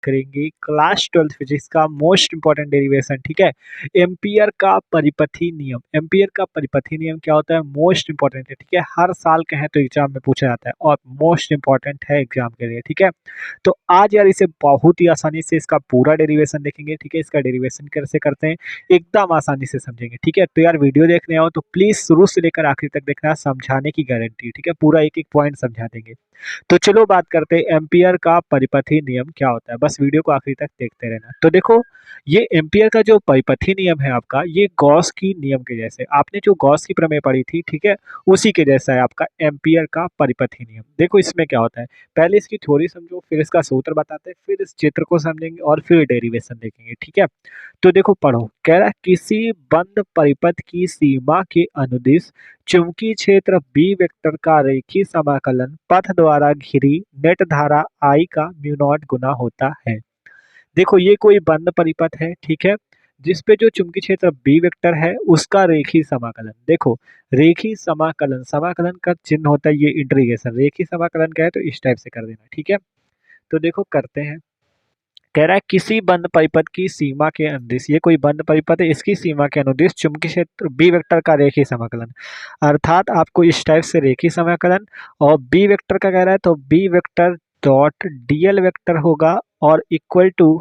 करेंगे class 12th physics का most important derivation. ठीक है, एम्पियर का परिपथी नियम। एम्पियर का परिपथी नियम क्या होता है, मोस्ट इंपॉर्टेंट है। ठीक है, हर साल कहें तो एग्जाम में पूछा जाता है और मोस्ट इंपॉर्टेंट है एग्जाम के लिए। ठीक है, तो आज यार इसे बहुत ही आसानी से इसका पूरा डेरिवेशन देखेंगे। ठीक है, इसका डेरिवेशन कैसे करते हैं एकदम आसानी से समझेंगे। ठीक है, तो यार वीडियो देखने आओ तो प्लीज शुरू से लेकर आखिर तक देखना, समझाने की गारंटी। ठीक है, पूरा एक एक पॉइंट समझा देंगे। तो चलो बात करते हैं एम्पियर का परिपथी नियम क्या होता है, बस वीडियो को आखिरी तक देखते रहना। तो देखो, ये एम्पियर का जो परिपथी नियम है आपका, ये गॉस की नियम के जैसे, आपने जो गॉस की प्रमेय पढ़ी थी, ठीक है, उसी के जैसा है आपका एम्पियर का परिपथी नियम। देखो इसमें क्या होता है, पहले इसकी थ्योरी समझो, फिर इसका सूत्र बताते हैं, फिर इस चित्र को समझेंगे और फिर डेरिवेशन देखेंगे। ठीक है, तो देखो पढ़ो, कह रहा है किसी बंद परिपथ की सीमा के अनुदिश चुंबकीय क्षेत्र बी वेक्टर का रेखीय समाकलन पथ द्वारा घिरी नेट धारा I का म्यू नॉट गुना होता है। देखो ये कोई बंद परिपथ है, ठीक है, जिसपे जो चुंबकीय क्षेत्र बी वेक्टर है उसका रेखीय समाकलन। देखो रेखीय समाकलन, समाकलन का चिन्ह होता है ये इंटीग्रेशन। रेखीय समाकलन क्या है तो इस टाइप से कर देना। ठीक है, तो देखो करते हैं। कह रहा है किसी बंद परिपथ की सीमा के अनुदिश, ये कोई बंद परिपथ है, इसकी सीमा के अनुदिश चुंबकीय क्षेत्र बी वेक्टर का रेखीय समाकलन, अर्थात आपको इस टाइप से रेखीय समाकलन। और बी वेक्टर का कह रहा है तो B vector dot dl vector होगा और इक्वल टू,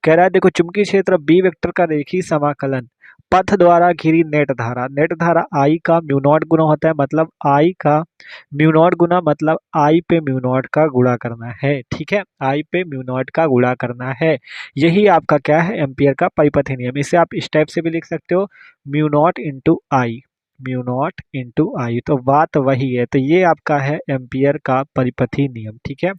कह रहा है देखो चुंबकीय क्षेत्र बी वेक्टर का रेखीय समाकलन पथ द्वारा घिरी नेट धारा, नेट धारा आई का म्यू नॉट गुना होता है, मतलब आई का म्यू नॉट गुना, मतलब आई पे म्यू नॉट का गुणा करना है। ठीक है, आई पे म्यू नॉट का गुणा करना है, यही आपका क्या है एम्पियर का परिपथी नियम। इसे आप इस टाइप से भी लिख सकते हो, म्यू नॉट इंटू आई, म्यू नॉट इंटू आई, तो बात वही है। तो ये आपका है एम्पियर का परिपथी नियम। ठीक है,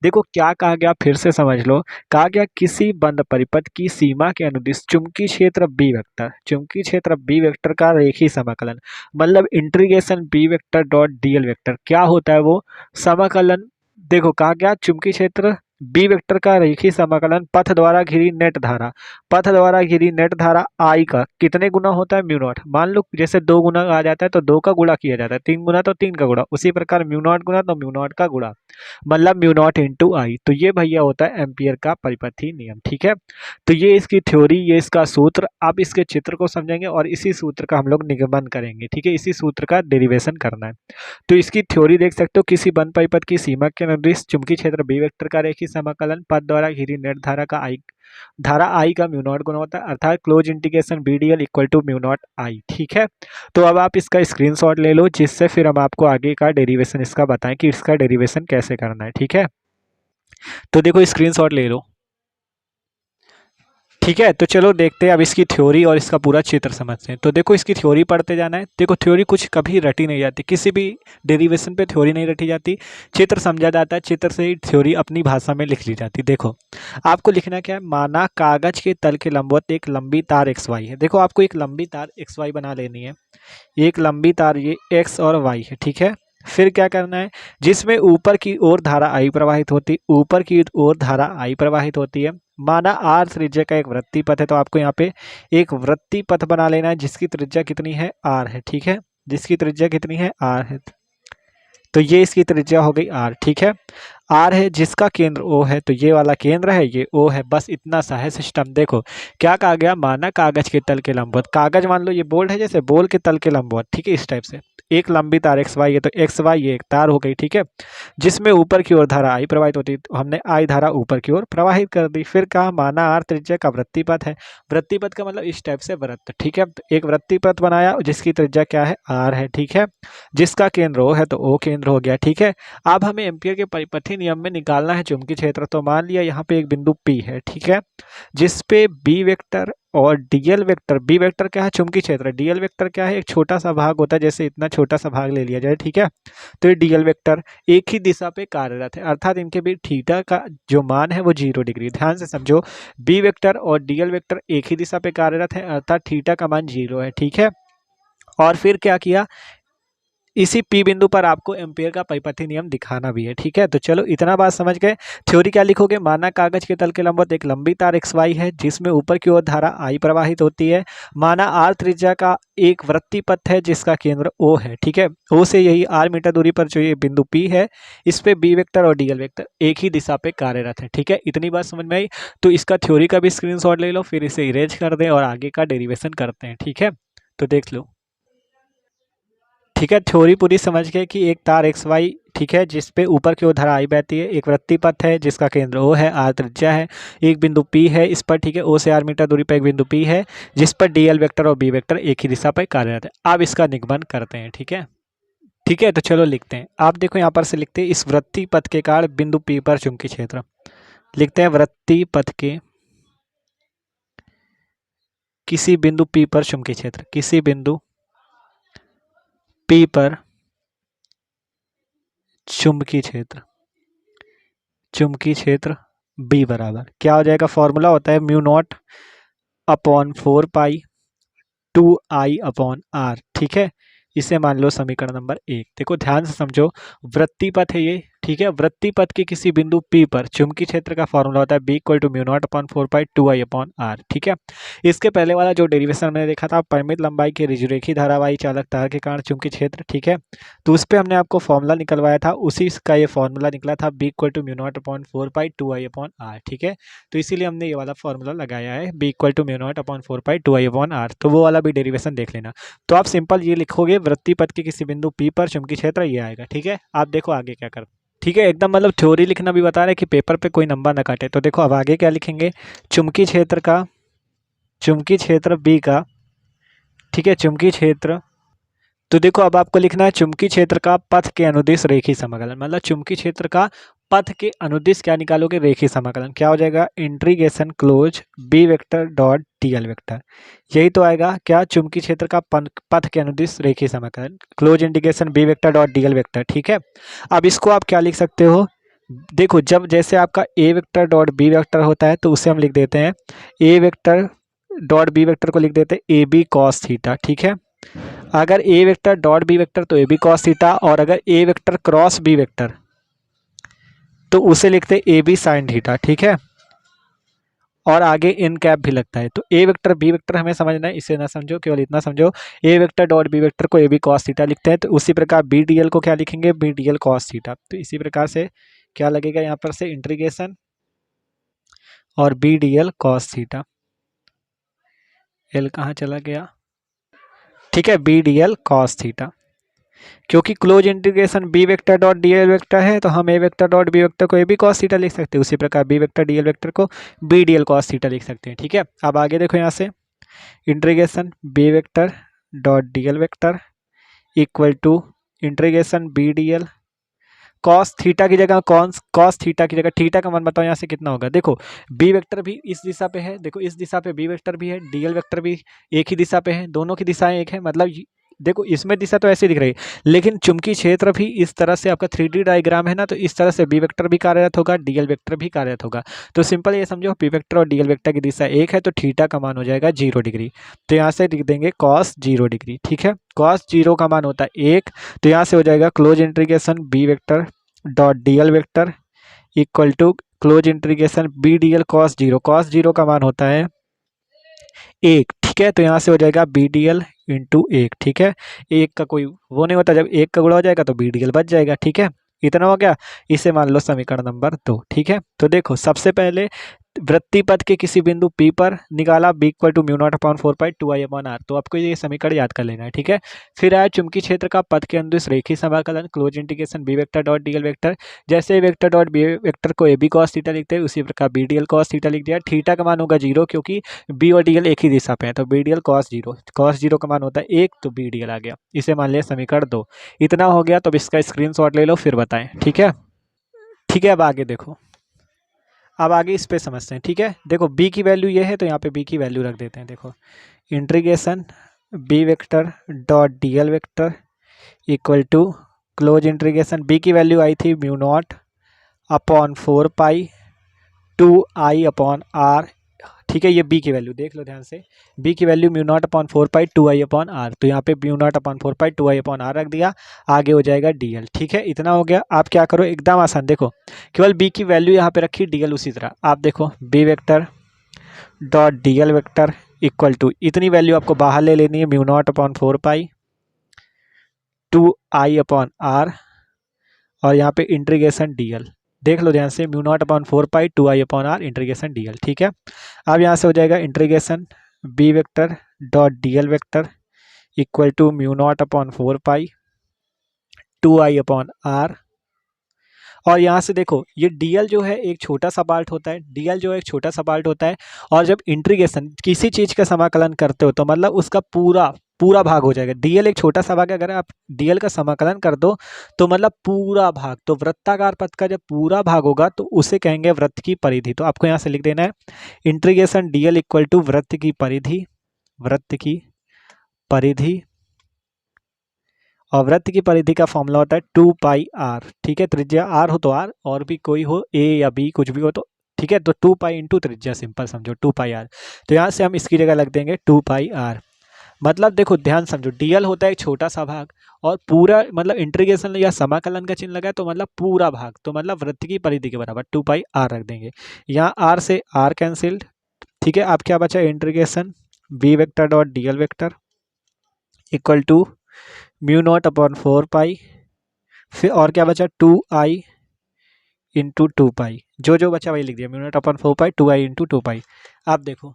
देखो क्या कहा गया, फिर से समझ लो। कहा गया किसी बंद परिपथ की सीमा के अनुदिश चुंबकीय क्षेत्र बी वेक्टर, चुंबकीय क्षेत्र बी वेक्टर का रेखीय समाकलन, मतलब integration B vector dot dl vector, क्या होता है वो समाकलन। देखो कहा गया चुंबकीय क्षेत्र बी वेक्टर का रेखीय समाकलन पथ द्वारा घिरी नेट धारा, पथ द्वारा घिरी नेट धारा आई का कितने गुना होता है म्यू नॉट। मान लो जैसे 2 गुना आ जाता है तो 2 का गुणा किया जाता है, 3 गुना तो 3 का गुणा, उसी प्रकार म्यू नॉट गुना तो म्यू नॉट का गुणा, मतलब म्यू नॉट इंटू आई। तो ये भैया होता है एम्पियर का परिपथी नियम। ठीक है, तो ये इसकी थ्योरी, ये इसका सूत्र, आप इसके चित्र को समझेंगे और इसी सूत्र का हम लोग निगमन करेंगे। ठीक है, इसी सूत्र का डेरिवेशन करना है। तो इसकी थ्योरी देख सकते हो, किसी बंद परिपथ की सीमा के अनुदिश चुंबकीय क्षेत्र बी वेक्टर का रेखीय समाकलन पथ द्वारा घिरी नेट धारा का आई, धारा आई का म्यू नॉट गुना होता है, अर्थात close integration B d l equal to mu naught I. ठीक है, तो अब आप इसका स्क्रीनशॉट ले लो, जिससे फिर हम आपको आगे का डेरिवेशन इसका बताएं कि इसका डेरिवेशन कैसे करना है। ठीक है, तो देखो स्क्रीनशॉट ले लो। ठीक है, तो चलो देखते हैं अब इसकी थ्योरी और इसका पूरा चित्र समझते हैं। तो देखो इसकी थ्योरी पढ़ते जाना है। देखो थ्योरी कुछ कभी रटी नहीं जाती, किसी भी डेरिवेशन पे थ्योरी नहीं रटी जाती, चित्र समझा जाता है, चित्र से ही थ्योरी अपनी भाषा में लिख ली जाती। देखो आपको लिखना क्या है, माना कागज के तल के लंबवत एक लंबी तार एक्स वाई है। देखो आपको एक लंबी तार एक्स वाई बना लेनी है, एक लंबी तार ये एक्स और वाई है। ठीक है, फिर क्या करना है, जिसमें ऊपर की ओर धारा आई प्रवाहित होती, ऊपर की ओर धारा आई प्रवाहित होती है। माना आर त्रिज्या का एक वृत्तीय पथ है, तो आपको यहाँ पे एक वृत्तीय पथ बना लेना है जिसकी त्रिज्या कितनी है आर है। ठीक है, जिसकी त्रिज्या कितनी है आर है, तो ये इसकी त्रिज्या हो गई आर। ठीक है, आर है, जिसका केंद्र ओ है, तो ये वाला केंद्र है, ये ओ है, बस इतना सा है सिस्टम। देखो क्या कहा गया, माना कागज के तल के लंबवत, कागज मान लो ये बोल्ड है, जैसे बोल के तल के लंबवत। ठीक है, इस टाइप से एक लंबी तार एक्स वाई है, तो एक्स वाई ये एक तार हो गई। ठीक है, जिसमें ऊपर की ओर धारा आई प्रवाहित होती है, तो हमने आई धारा ऊपर की ओर प्रवाहित कर दी। फिर कहा माना आर त्रिज्या का वृत्तीय पथ है, वृत्तीय पथ का मतलब इस टाइप से वृत्त। ठीक है, तो एक वृत्तीय पथ बनाया जिसकी त्रिज्या क्या है आर है। ठीक है, जिसका केंद्र ओ है, तो ओ केंद्र हो गया। ठीक है, अब हमें एम्पियर के परिपथी नियम में निकालना है चुंबकीय क्षेत्र। तो मान लिया यहाँ पे एक बिंदु P है, ठीक है, जिसपे बी वेक्टर और डीएल वेक्टर, बी वेक्टर क्या है चुंबकीय क्षेत्र, डीएल वेक्टर क्या है एक छोटा सा भाग होता है, जैसे इतना छोटा सा भाग ले लिया जाए। ठीक है, तो ये डीएल वेक्टर एक ही दिशा पे कार्यरत है, अर्थात इनके बीच थीटा का जो मान है वो 0 डिग्री। ध्यान से समझो, बी वेक्टर और डीएल वेक्टर एक ही दिशा पे कार्यरत है, अर्थात थीटा का मान 0 है। ठीक है, और फिर क्या किया, इसी पी बिंदु पर आपको एम्पियर का परिपथी नियम दिखाना भी है। ठीक है, तो चलो इतना बात समझ गए। थ्योरी क्या लिखोगे, माना कागज के तल के लंबवत एक लंबी तार XY है जिसमें ऊपर की ओर धारा I प्रवाहित होती है। माना R त्रिज्या का एक वृत्तीय पथ है जिसका केंद्र O है। ठीक है, O से यही R मीटर दूरी पर जो ये बिंदु P है, इस पे B वेक्टर और DL वेक्टर एक ही दिशा पे कार्यरत है। ठीक है, इतनी बात समझ में आई। तो इसका थ्योरी का भी स्क्रीनशॉट ले लो, फिर इसे इरेज कर दें और आगे का डेरिवेशन करते हैं। ठीक है, तो देख लो। ठीक है, थ्योरी पूरी समझ गए कि एक तार XY, ठीक है, जिस पे ऊपर की ओर धारा I बहती है, एक वृत्तीय पथ है जिसका केंद्र O है, R त्रिज्या है, एक बिंदु P है इस पर। ठीक है, O से R मीटर दूरी पर एक बिंदु P है जिस पर DL वेक्टर और B वेक्टर एक ही दिशा पर कार्यरत है। अब इसका निगमन करते हैं। ठीक है, ठीक है, तो चलो लिखते हैं। आप देखो यहाँ पर से लिखते हैं, इस वृत्तीय पथ के कारण बिंदु P पर चुंबकीय क्षेत्र। लिखते हैं वृत्तीय पथ के किसी बिंदु P पर चुंबकीय क्षेत्र, किसी बिंदु P पर चुंबकीय क्षेत्र, चुंबकीय क्षेत्र B बराबर क्या हो जाएगा, फॉर्मूला होता है म्यू नॉट अपॉन 4 पाई 2I/R। ठीक है, इसे मान लो समीकरण नंबर 1। देखो ध्यान से समझो, वृत्तीय पथ है ये। ठीक है, वृत्तीय पथ के किसी बिंदु P पर चुंबकीय क्षेत्र का फॉर्मूला होता है B = म्यू नॉट अपॉन 4 पाई 2I/R। ठीक है, इसके पहले वाला जो डेरिवेशन मैंने देखा था, परिमित लंबाई के ऋजुरेखी धारावाही चालक तार के कारण चुंबकीय क्षेत्र। ठीक है, तो उस पर हमने आपको फॉर्मूला निकलवाया था, उसी का ये फॉर्मूला निकला था B = म्यू नॉट अपॉन 4 पाई 2I/R। ठीक है, तो इसीलिए हमने ये वाला फॉर्मूला लगाया है B = म्यू नॉट अपॉन 4 पाई 2I/R। तो वो वाला भी डेरिवेशन देख लेना। तो आप सिंपल ये लिखोगे, वृत्तीय पथ के किसी बिंदु P पर चुंबकीय क्षेत्र ये आएगा। ठीक है, आप देखो आगे क्या कर। ठीक है, एकदम मतलब थ्योरी लिखना भी बता रहे हैं कि पेपर पे कोई नंबर ना काटे। तो देखो अब आगे क्या लिखेंगे, चुंबकीय क्षेत्र का, चुंबकीय क्षेत्र B का, ठीक है, चुंबकीय क्षेत्र। तो देखो अब आपको लिखना है चुंबकीय क्षेत्र का पथ के अनुदिश रेखीय समाकलन, मतलब चुंबकीय क्षेत्र का पथ के अनुदिश क्या निकालोगे, रेखीय समाकलन। क्या हो जाएगा, integration close B vector dot DL vector. यही तो आएगा क्या, चुंबकीय क्षेत्र का पथ के अनुदिश रेखीय समाकलन, close integration B vector dot DL vector. ठीक है, अब इसको आप क्या लिख सकते हो, देखो जब जैसे आपका A vector dot B vector होता है तो उसे हम लिख देते हैं A vector dot B vector को लिख देते हैं AB cos थीटा। ठीक है, अगर A vector dot B vector तो AB cos थीटा, और अगर A vector cross B vector तो उसे लिखते हैं AB sin थीटा। ठीक है, और आगे इन कैप भी लगता है। तो A वेक्टर B वेक्टर हमें समझना है, इसे ना समझो, केवल इतना समझो, A vector dot B vector को AB cos थीटा लिखते हैं। तो उसी प्रकार BDL को क्या लिखेंगे, BDL cos थीटा। तो इसी प्रकार से क्या लगेगा यहाँ पर से इंटीग्रेशन और BDL cos थीटा। L कहाँ चला गया, ठीक है, BDL cos थीटा। क्योंकि close integration B vector dot DL vector है तो हम A vector dot B vector को AB cos थीटा लिख सकते हैं, उसी प्रकार B वेक्टर DL वेक्टर को BDL cos थीटा लिख सकते हैं। ठीक है, अब आगे देखो यहाँ से integration B vector dot DL vector equal to integration BDL cos theta की जगह cos थीटा की जगह थीटा का मान बताओ यहाँ से कितना होगा। देखो B वेक्टर भी इस दिशा पे है, देखो इस दिशा पे B वेक्टर भी है, DL वेक्टर भी एक ही दिशा पे है, दोनों की दिशाएं एक है, मतलब देखो इसमें दिशा तो ऐसी दिख रही है, लेकिन चुंबकीय क्षेत्र भी इस तरह से आपका 3D डायग्राम है ना, तो इस तरह से B वेक्टर भी कार्यरत होगा, DL वेक्टर भी कार्यरत होगा। तो सिंपल ये समझो B वेक्टर और DL वेक्टर की दिशा एक है, तो थीटा का मान हो जाएगा 0 डिग्री। तो यहाँ से लिख देंगे cos 0 डिग्री। ठीक है, cos 0 का मान होता है 1, तो यहाँ से हो जाएगा close integration B vector dot DL vector equal to close integration BDL cos 0। cos 0 का मान होता है 1। ठीक है, तो यहाँ से हो जाएगा BDL इंटू 1। ठीक है, एक का कोई वो नहीं होता, जब एक का गुणा हो जाएगा तो BDL बच जाएगा। ठीक है, इतना हो गया, इसे मान लो समीकरण नंबर 2। ठीक है, तो देखो सबसे पहले वृत्तीय पथ के किसी बिंदु P पर निकाला B = म्यू नॉट अपॉन 4 पाई 2I/R। तो आपको ये समीकरण याद कर लेना है। ठीक है, फिर आया चुंबकीय क्षेत्र का पथ के अनुदिश रेखीय समाकलन, close integration B vector dot DL vector. जैसे वेक्टर डॉट B वेक्टर को AB cos थीटा लिखते हैं, उसी प्रकार BDL cos थीटा लिख दिया। थीटा का मान होगा 0 क्योंकि B और DL एक ही दिशा पे है, तो BDL cos 0, cos 0 का मान होता है 1, तो BDL आ गया। इसे मान लिया समीकरण 2। इतना हो गया, तो अब इसका स्क्रीनशॉट ले लो फिर बताएं। ठीक है, ठीक है, अब आगे देखो, अब आगे इस पे समझते हैं। ठीक है, देखो B की वैल्यू ये है तो यहाँ पे B की वैल्यू रख देते हैं। देखो integration B vector dot DL vector equal to close integration B की वैल्यू आई थी म्यू नॉट अपॉन 4 पाई 2I/R। ठीक ठीक है। ये बी की वैल्यू देख लो ध्यान से, बी की value mu naught upon 4π2i/r, तो यहाँ पे म्यू नॉट अपॉन 4π2i/r रख दिया, आगे हो जाएगा dl। ठीक है, इतना हो गया। आप क्या करो, एकदम आसान, देखो केवल बी की वैल्यू यहाँ पे रखी, dl उसी तरह आप देखो B vector dot dl vector equal to, इतनी वैल्यू आपको बाहर ले लेनी है, म्यू नॉट अपॉन 4π2i/r, और यहाँ पे इंटीग्रेशन dl, देख लो ध्यान से, mu naught upon 4π2i/r integration dl। ठीक है, अब यहाँ से हो जाएगा integration B vector dot dl vector equal to mu naught upon 4π2i/r, और यहाँ से देखो ये dl जो है एक छोटा सा पार्ट होता है, dl जो है एक छोटा सा पार्ट होता है, और जब इंटीग्रेशन किसी चीज़ का समाकलन करते हो तो मतलब उसका पूरा पूरा भाग हो जाएगा। dl एक छोटा सा भाग है, अगर आप dl का समाकलन कर दो तो मतलब पूरा भाग, तो वृत्ताकार पथ का जब पूरा भाग होगा तो उसे कहेंगे वृत्त की परिधि। तो आपको यहाँ से लिख देना है इंटीग्रेशन dl इक्वल टू वृत्त की परिधि, वृत्त की परिधि, और वृत्त की परिधि का फॉर्मूला होता है 2πr। ठीक है, त्रिज्या r हो तो r, और भी कोई हो a या b कुछ भी हो तो ठीक है, तो 2π इंटू त्रिज्या, सिंपल समझो 2πr। तो यहाँ से हम इसकी जगह लग देंगे 2πr। मतलब देखो ध्यान समझो, dl होता है एक छोटा सा भाग, और पूरा मतलब इंटीग्रेशन या समाकलन का चिन्ह लगा है तो मतलब पूरा भाग, तो मतलब वृत्त की परिधि के बराबर 2πr रख देंगे। यहाँ r से r कैंसिल्ड। ठीक है, अब क्या बचा, integration B vector dot dl vector equal to mu naught upon 4π, फिर और क्या बचा 2i इंटू 2π, जो जो बचा वही लिख दिया, mu naught upon 4π 2i into 2π। अब देखो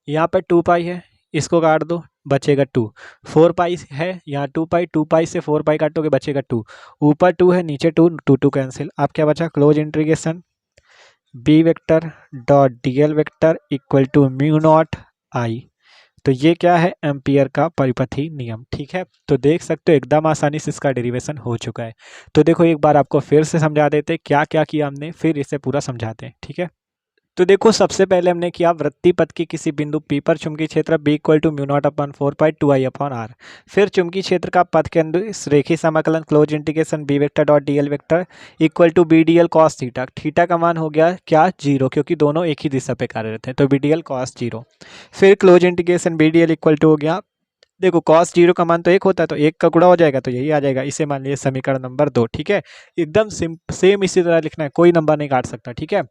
यहाँ पर 2π है, इसको काट दो, बचेगा 2, 4π है यहाँ 2π, 2π से 4π काटोगे बचेगा 2, ऊपर 2 है नीचे 2, 2 कैंसिल। अब क्या बचा, close integration B vector dot dl vector equal to mu naught I. तो ये क्या है, एम्पियर का परिपथी नियम। ठीक है, तो देख सकते हो एकदम आसानी से इसका डेरिवेशन हो चुका है। तो देखो एक बार आपको फिर से समझा देते क्या क्या किया हमने, फिर इसे पूरा समझाते हैं। ठीक है, तो देखो सबसे पहले हमने किया वृत्तीय पथ की किसी बिंदु P पर चुंबकीय क्षेत्र B equal to mu naught upon 4π2i/r। फिर चुंबकीय क्षेत्र का पथ के अंदर रेखीय समाकलन close integration B vector dot dl vector equal to B dl cos theta. Theta का मान हो गया क्या, 0, क्योंकि दोनों एक ही दिशा पे कार्यरत हैं, तो बी dl cos 0। फिर close integration B dl equal to हो गया, देखो cos 0 का मान तो 1 होता है, तो 1 का गुणा हो जाएगा तो यही आ जाएगा, इसे मान लीजिए समीकरण नंबर 2। ठीक है, एकदम सेम इसी तरह लिखना है, कोई नंबर नहीं काट सकता। ठीक है,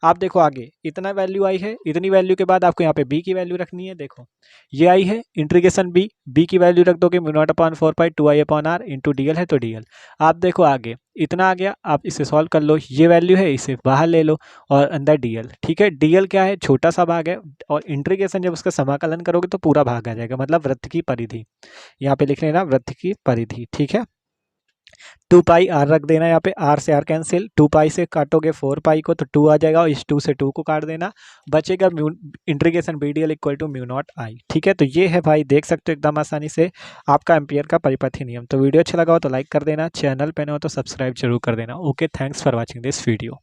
आप देखो आगे इतना वैल्यू आई है, इतनी वैल्यू के बाद आपको यहाँ पे b की वैल्यू रखनी है। देखो ये आई है इंटीग्रेशन b की वैल्यू रख दोगे mu naught upon 4π2i/r into dl है तो dl। आप देखो आगे इतना आ गया, आप इसे सॉल्व कर लो, ये वैल्यू है इसे बाहर ले लो और अंदर dl। ठीक है, dl क्या है, छोटा सा भाग है, और इंटीग्रेशन जब उसका समाकलन करोगे तो पूरा भाग आ जाएगा, मतलब वृत्त की परिधि, यहाँ पे लिख लेना वृत्त की परिधि। ठीक है, 2πr रख देना, यहाँ पे r से r कैंसिल, 2π से काटोगे 4π को तो 2 आ जाएगा, और इस 2 से 2 को काट देना, बचेगा integration B dl equal to mu naught I. ठीक है, तो ये है भाई, देख सकते हो एकदम आसानी से आपका एम्पियर का परिपथी नियम। तो वीडियो अच्छा लगा हो तो लाइक कर देना, चैनल पे न हो तो सब्सक्राइब जरूर कर देना। Okay, thanks for watching this video.